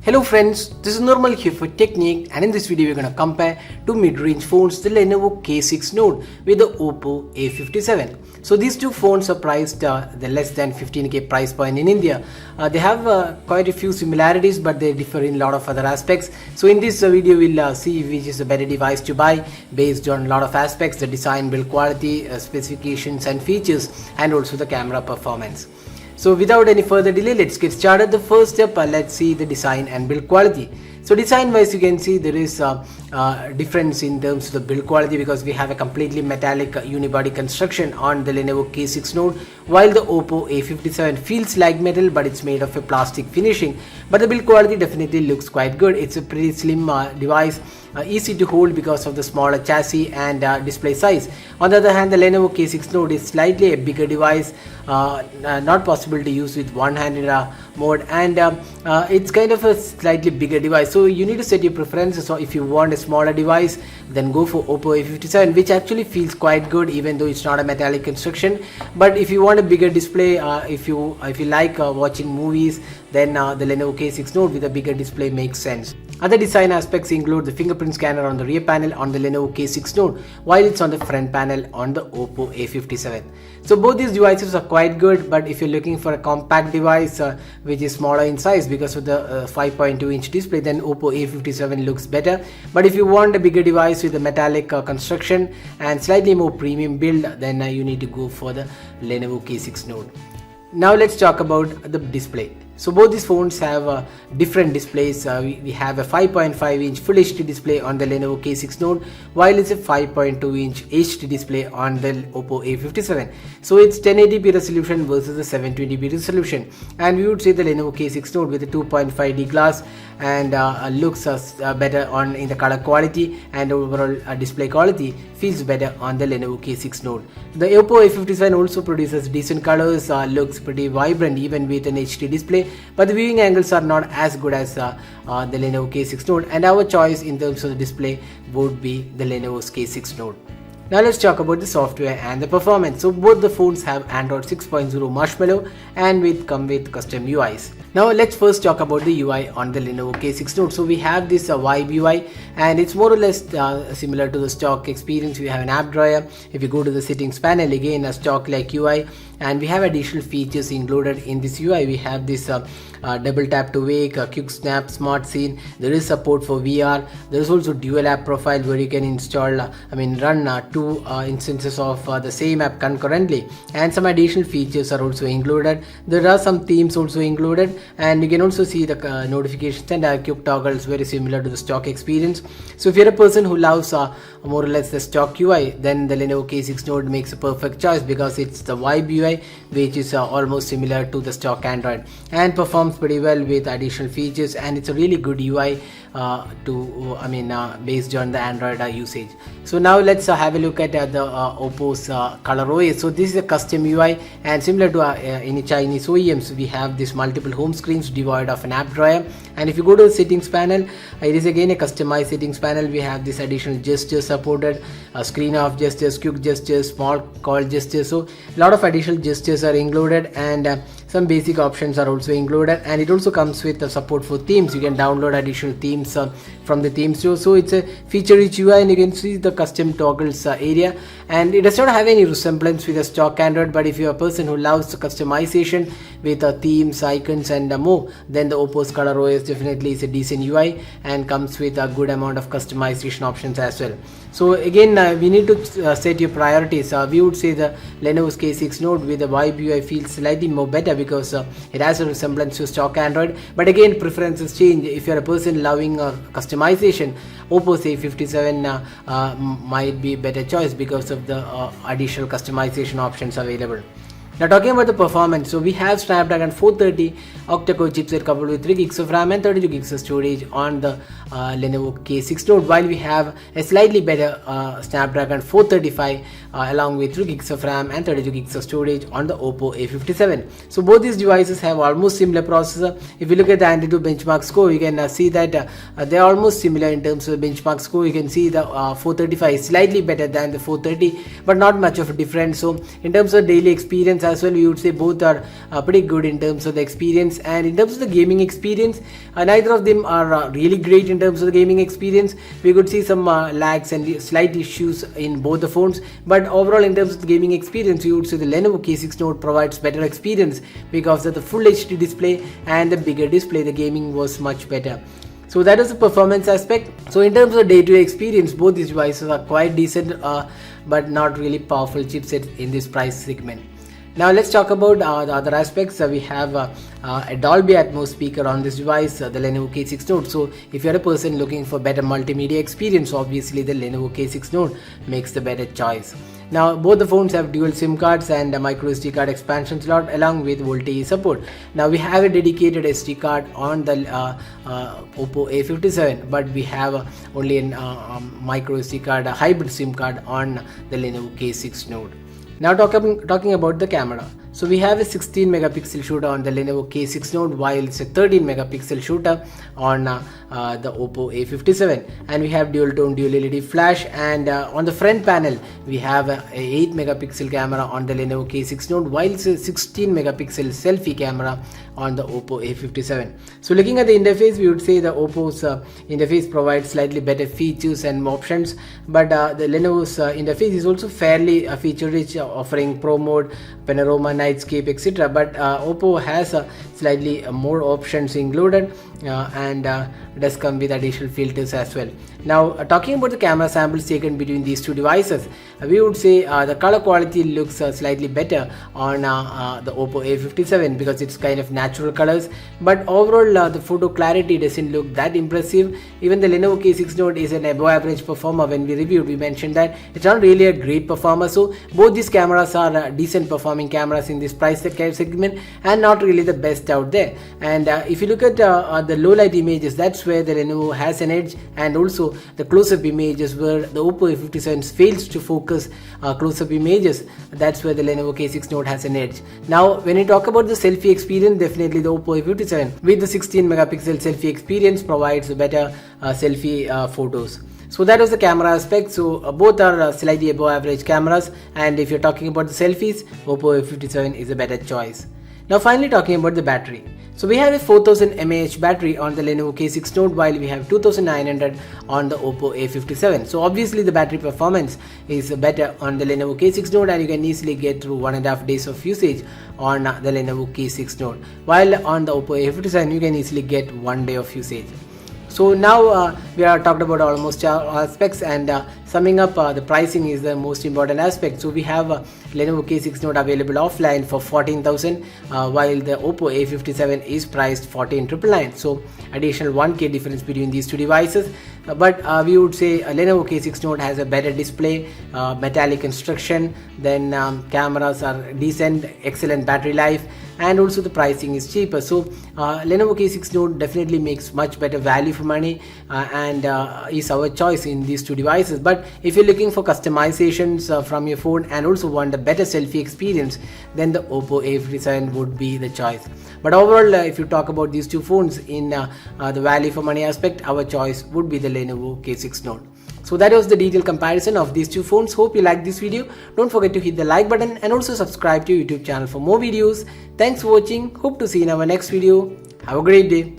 Hello friends, this is Normal here for Technique, and in this video we're going to compare two mid-range phones, the Lenovo K6 Note with the Oppo A57. So these two phones are priced the less than 15k price point in India. They have quite a few similarities, but they differ in a lot of other aspects. So in this video we'll see which is a better device to buy based on a lot of aspects: the design, build quality, specifications and features, and also the camera performance. So without any further delay, let's get started. The first step, let's see the design and build quality. So design wise, you can see there is a difference in terms of the build quality, because we have a completely metallic unibody construction on the Lenovo K6 Note, while the Oppo A57 feels like metal but it's made of a plastic finishing. But the build quality definitely looks quite good. It's a pretty slim device, easy to hold because of the smaller chassis and display size. On the other hand, the Lenovo K6 Note is slightly a bigger device, not possible to use with one-handed mode, and it's kind of a slightly bigger device. So you need to set your preferences. So if you want a smaller device, then go for Oppo A57, which actually feels quite good even though it's not a metallic construction. But if you want a bigger display, if you like watching movies, then the Lenovo K6 Note with a bigger display makes sense. Other design aspects include the fingerprint scanner on the rear panel on the Lenovo K6 Note, while it's on the front panel on the Oppo A57. So both these devices are quite good, but if you're looking for a compact device which is smaller in size because of the 5.2-inch display, then Oppo A57 looks better. But if you want a bigger device with a metallic construction and slightly more premium build, then you need to go for the Lenovo K6 Note. Now let's talk about the display. So both these phones have different displays. We have a 5.5-inch Full HD display on the Lenovo K6 Note, while it's a 5.2-inch HD display on the Oppo A57. So it's 1080p resolution versus the 720p resolution, and we would say the Lenovo K6 Note with a 2.5D glass and looks better in the color quality, and overall display quality feels better on the Lenovo K6 Note. The Oppo A57 also produces decent colors, looks pretty vibrant even with an HD display, but the viewing angles are not as good as the Lenovo K6 Note, and our choice in terms of the display would be the Lenovo's K6 Note. Now let's talk about the software and the performance. So both the phones have Android 6.0 Marshmallow and come with custom UIs. Now let's first talk about the UI on the Lenovo K6 Note. So we have this Vibe UI, and it's more or less similar to the stock experience. We have an app drawer. If you go to the settings panel, again a stock like UI, and we have additional features included in this UI. We have this double tap to wake, quick snap, smart scene. There is support for VR. There is also dual app profile where you can install, run two instances of the same app concurrently, and some additional features are also included. There are some themes also included, and you can also see the notifications and quick toggles, very similar to the stock experience. So if you're a person who loves more or less the stock UI, then the Lenovo K6 Note makes a perfect choice, because it's the Vibe UI, which is almost similar to the stock Android and performs pretty well with additional features, and it's a really good UI based on the Android usage. So now let's have a look at the Oppo's Color OS. So this is a custom UI, and similar to any Chinese OEMs, we have this multiple home screens devoid of an app drawer. And if you go to the settings panel, it is again a customized settings panel. We have this additional gestures supported, screen off gestures, quick gestures, small call gestures. So a lot of additional gestures are included, and some basic options are also included, and it also comes with the support for themes. You can download additional themes from the theme store. So it's a feature-rich UI, and you can see the custom toggles area, and it does not have any resemblance with a stock Android. But if you're a person who loves the customization with themes, icons and more, then the Oppo's Color OS definitely is a decent UI and comes with a good amount of customization options as well. So again, we need to set your priorities. We would say the Lenovo's K6 Note with the Vibe UI feels slightly more better, because it has a resemblance to stock Android. But again, preferences change. If you're a person loving customization, Oppo's A57 might be a better choice because of the additional customization options available. Now talking about the performance, so we have Snapdragon 430 octa-core chipset coupled with 3 gigs of RAM and 32 gigs of storage on the Lenovo K6 Note, while we have a slightly better Snapdragon 435 along with 3 gigs of RAM and 32 gigs of storage on the Oppo A57. So both these devices have almost similar processor. If you look at the Antutu benchmark score, you can see that they are almost similar in terms of the benchmark score. You can see the 435 is slightly better than the 430, but not much of a difference. So in terms of daily experience, performance as well, we would say both are pretty good in terms of the experience. And in terms of the gaming experience, neither of them are really great in terms of the gaming experience. We could see some lags and slight issues in both the phones, but overall in terms of the gaming experience, we would say the Lenovo K6 Note provides better experience because of the full HD display and the bigger display. The gaming was much better. So that is the performance aspect. So in terms of day-to-day experience, both these devices are quite decent, but not really powerful chipset in this price segment. Now let's talk about the other aspects. We have a Dolby Atmos speaker on this device, the Lenovo K6 Note. So if you're a person looking for better multimedia experience, obviously the Lenovo K6 Note makes the better choice. Now both the phones have dual SIM cards and a micro SD card expansion slot along with VoLTE support. Now we have a dedicated SD card on the Oppo A57, but we have only a micro SD card, a hybrid SIM card on the Lenovo K6 Note. Now talking about the camera. So we have a 16 megapixel shooter on the Lenovo K6 Note, while it's a 13 megapixel shooter on the Oppo A57, and we have dual tone dual LED flash, and on the front panel we have a 8 megapixel camera on the Lenovo K6 Note, while it's a 16 megapixel selfie camera on the Oppo A57. So looking at the interface, we would say the Oppo's interface provides slightly better features and options, but the Lenovo's interface is also fairly feature rich, offering Pro mode, panorama, nightscape, etc. But Oppo has slightly more options included, and does come with additional filters as well. Now talking about the camera samples taken between these two devices, we would say the color quality looks slightly better on the Oppo A57 because it's kind of natural colors, but overall the photo clarity doesn't look that impressive. Even the Lenovo K6 Note is an above average performer. When we reviewed, we mentioned that it's not really a great performer. So both these cameras are decent performing cameras in this price segment and not really the best out there. And if you look at the low light images, that's where the Lenovo has an edge, and also the close-up images where the Oppo A57 fails to focus close-up images, that's where the Lenovo K6 Note has an edge. Now when you talk about the selfie experience, definitely the Oppo A57 with the 16 megapixel selfie experience provides better selfie photos. So that was the camera aspect. So both are slightly above average cameras, and if you're talking about the selfies, Oppo A57 is a better choice. Now finally talking about the battery. So we have a 4000 mAh battery on the Lenovo K6 Note, while we have 2900 on the Oppo A57. So obviously the battery performance is better on the Lenovo K6 Note, and you can easily get through 1.5 days of usage on the Lenovo K6 Note, while on the Oppo A57 you can easily get 1 day of usage. So now we are talked about almost all aspects, and summing up, the pricing is the most important aspect. So we have Lenovo K6 Note available offline for 14,000, while the Oppo A57 is priced 14,999. So additional 1K difference between these two devices. But we would say Lenovo K6 Note has a better display, metallic construction, then cameras are decent, excellent battery life, and also the pricing is cheaper. So Lenovo K6 Note definitely makes much better value for money, and is our choice in these two devices. But if you're looking for customizations from your phone and also want a better selfie experience, then the Oppo A57 would be the choice. But overall, if you talk about these two phones in the value for money aspect, our choice would be the Lenovo K6 Note. So that was the detailed comparison of these two phones. Hope you liked this video. Don't forget to hit the like button and also subscribe to YouTube channel for more videos. Thanks for watching. Hope to see you in our next video. Have a great day.